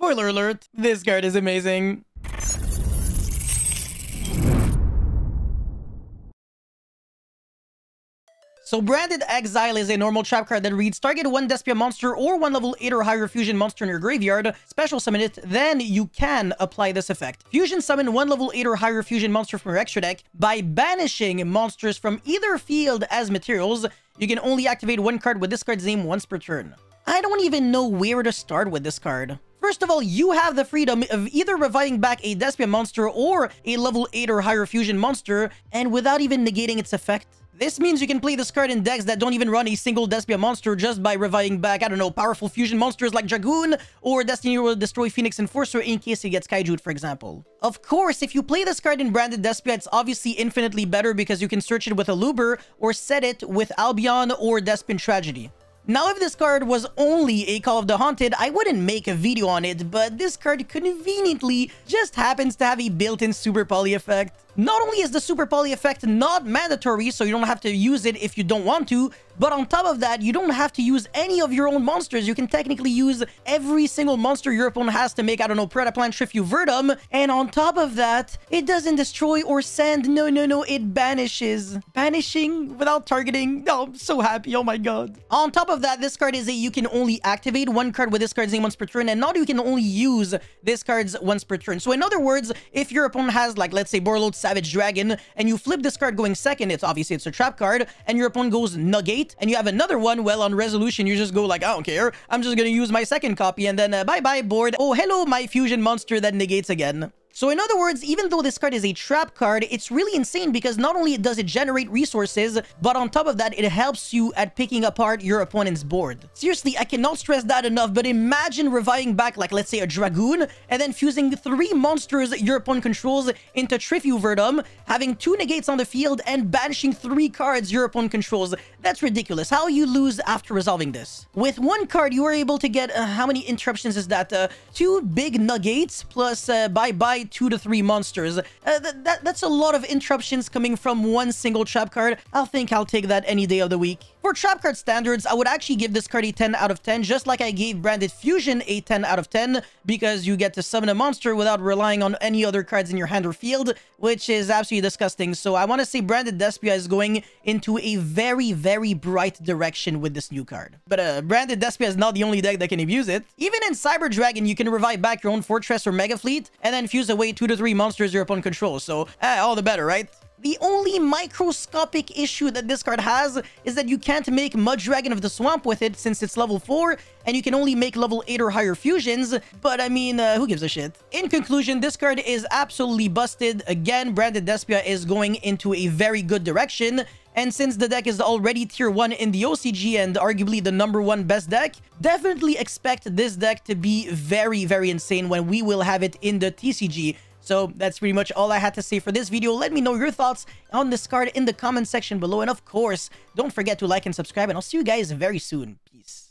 Spoiler alert, this card is amazing. So Branded Exile is a normal trap card that reads target one Despia monster or one level 8 or higher fusion monster in your graveyard, special summon it, then you can apply this effect. Fusion summon one level 8 or higher fusion monster from your extra deck by banishing monsters from either field as materials. You can only activate one card with this card's name once per turn. I don't even know where to start with this card. First of all, you have the freedom of either reviving back a Despia monster or a level 8 or higher fusion monster, and without even negating its effect. This means you can play this card in decks that don't even run a single Despia monster just by reviving back, I don't know, powerful fusion monsters like Dragoon, or Destiny will destroy Phoenix Enforcer in case he gets Kaiju'd, for example. Of course, if you play this card in Branded Despia, it's obviously infinitely better because you can search it with Aluber or set it with Albion or Despin Tragedy. Now, if this card was only a Call of the Haunted, I wouldn't make a video on it, but this card conveniently just happens to have a built-in Super Poly effect. Not only is the Super Poly effect not mandatory, so you don't have to use it if you don't want to, but on top of that, you don't have to use any of your own monsters. You can technically use every single monster your opponent has to make, I don't know, Predaplant, Trifu, Verdum, and on top of that, it doesn't destroy or send. No, it banishes. Banishing without targeting. Oh, I'm so happy. Oh my god. On top of that, this card is a you can only activate one card with this card's name once per turn, and not you can only use this card's once per turn. So in other words, if your opponent has, like, let's say Borreload Savage Dragon, and you flip this card going second, it's obviously it's a trap card, and your opponent goes Nugate, and you have another one, well, on resolution, you just go like, I don't care, I'm just gonna use my second copy, and then bye-bye board. Oh, hello, my fusion monster that negates again. So in other words, even though this card is a trap card, it's really insane because not only does it generate resources, but on top of that, it helps you at picking apart your opponent's board. Seriously, I cannot stress that enough, but imagine reviving back, like, let's say a Dragoon, and then fusing 3 monsters your opponent controls into Trifu Verdum, having 2 negates on the field, and banishing 3 cards your opponent controls. That's ridiculous. How you lose after resolving this? With one card, you are able to get, how many interruptions is that? 2 big negates, plus bye-bye 2 to 3 monsters. That's a lot of interruptions coming from one single trap card. I think I'll take that any day of the week. For trap card standards, I would actually give this card a 10 out of 10, just like I gave Branded Fusion a 10 out of 10, because you get to summon a monster without relying on any other cards in your hand or field, which is absolutely disgusting. So I want to say Branded Despia is going into a very, very bright direction with this new card. But Branded Despia is not the only deck that can abuse it. Even in Cyber Dragon, you can revive back your own Fortress or Mega Fleet, and then fuse away 2 to 3 monsters your opponent controls. So, all the better, right? The only microscopic issue that this card has is that you can't make Mud Dragon of the Swamp with it since it's level 4, and you can only make level 8 or higher fusions, but I mean, who gives a shit? In conclusion, this card is absolutely busted. Again, Branded Despia is going into a very good direction, and since the deck is already tier 1 in the OCG and arguably the #1 best deck, definitely expect this deck to be very, very insane when we will have it in the TCG. So that's pretty much all I had to say for this video. Let me know your thoughts on this card in the comment section below. And of course, don't forget to like and subscribe, and I'll see you guys very soon. Peace.